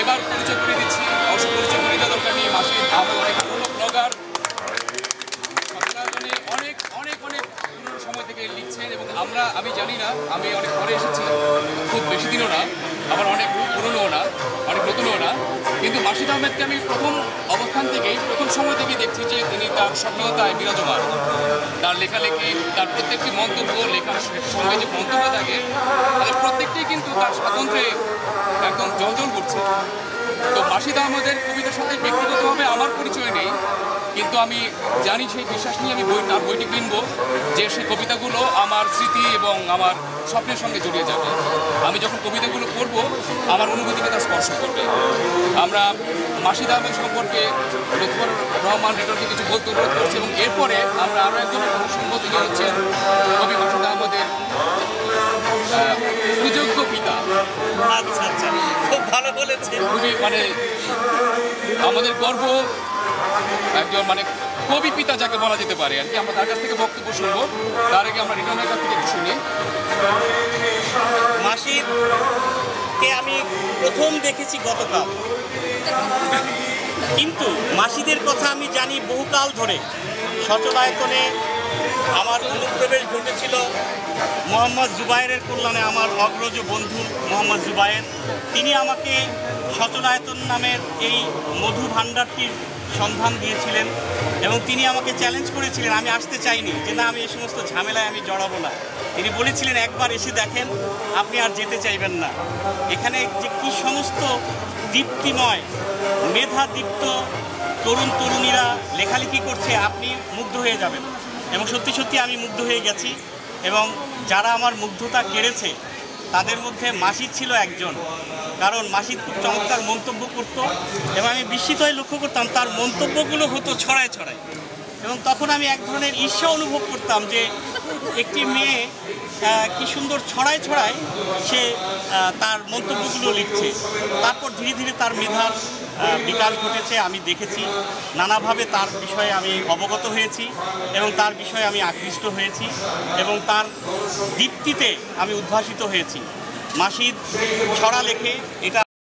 এবার পরিচয় করে দিচ্ছি, অবশ্য পরিচয় করে দেওয়া দরকার নেই। মাসিদ আহমেদ অনেক পুরনো ব্লগার, অনেক অনেক অনেক পুরনো সময় থেকে লিখছেন এবং আমি জানি না, আমি অনেক পরে এসেছি, খুব বেশি দিনও না, আবার অনেক পুরনোও না, অনেক নতুনও না। কিন্তু মাসিদ আহমেদকে আমি প্রথম অবস্থান থেকেই, প্রথম সময় থেকেই দেখছি যে তিনি তার সক্রিয়তায় বিরাজমান। তার লেখালেখি, তার প্রত্যেকটি মন্তব্য, লেখার সঙ্গে যে মন্তব্য থাকে, তাদের প্রত্যেকটি কিন্তু তার স্বাতন্ত্র্যে একদম জ্বলজ্বল করছে। তো মাসিদ আহমেদের কবিতার সাথে ব্যক্তিগতভাবে আমার পরিচয় নেই, কিন্তু আমি জানি, সেই বিশ্বাস নিয়ে আমি তার বইটি কিনবো, যে সেই কবিতাগুলো আমার স্মৃতি এবং আমার স্বপ্নের সঙ্গে জড়িয়ে যাবে। আমি যখন কবিতাগুলো পড়ব, আমার অনুভূতিকে তা স্পর্শ করবে। আমরা মাসিদ আহমেদ সম্পর্কে লুৎফর রহমান রিটনকে কিছু বলতে অনুরোধ করছি এবং এরপরে আমরা আরও একজনের প্রসঙ্গ থেকে হচ্ছেন কবি মাসিদ আহমেদের সুযোগ্য পিতা। আচ্ছা আচ্ছা, খুব ভালো বলেছেন। খুবই মানে আমাদের গর্ব, একজন মানে কবি পিতা যাকে বলা যেতে পারে আর কি। আমরা তার কাছ থেকে বক্তব্য শুনবো, তার আগে আমরা রিটনের কাছ থেকে একটু শুনি। মাসিদকে আমি প্রথম দেখেছি গতকাল, কিন্তু মাসিদের কথা আমি জানি বহুকাল ধরে। সচলায়তনে আমার অনুপ্রবেশ ঘটেছিল মোহাম্মদ জুবায়েরের কল্যাণে। আমার অগ্রজ বন্ধু মোহাম্মদ জুবায়ের, তিনি আমাকে সচলায়তন নামের এই মধু ভাণ্ডারটির সন্ধান দিয়েছিলেন এবং তিনি আমাকে চ্যালেঞ্জ করেছিলেন। আমি আসতে চাইনি, যে না, আমি এই সমস্ত ঝামেলায় আমি জড়াবো না। তিনি বলেছিলেন, একবার এসে দেখেন, আপনি আর যেতে চাইবেন না। এখানে যে কি সমস্ত দীপ্তিময়, মেধাদীপ্ত তরুণ তরুণীরা লেখালেখি করছে, আপনি মুগ্ধ হয়ে যাবেন। এবং সত্যি সত্যি আমি মুগ্ধ হয়ে গেছি। এবং যারা আমার মুগ্ধতা কেড়েছে তাদের মধ্যে মাসিদ ছিল একজন। কারণ মাসিদ খুব চমৎকার মন্তব্য করত এবং আমি বিস্মিত হয়ে লক্ষ্য করতাম তার মন্তব্যগুলো হতো ছড়ায় ছড়ায়। এবং তখন আমি এক ধরনের ঈর্ষা অনুভব করতাম যে একটি মেয়ে কি সুন্দর ছড়ায় ছড়ায় সে তার মন্তব্যগুলো লিখছে। তারপর ধীরে ধীরে তার মেধার বিকাশ ঘটেছে, আমি দেখেছি। নানাভাবে তার বিষয়ে আমি অবগত হয়েছি এবং তার বিষয়ে আমি আকৃষ্ট হয়েছি এবং তার দীপ্তিতে আমি উদ্ভাসিত হয়েছি। মাসিদ ছড়া লেখে, এটা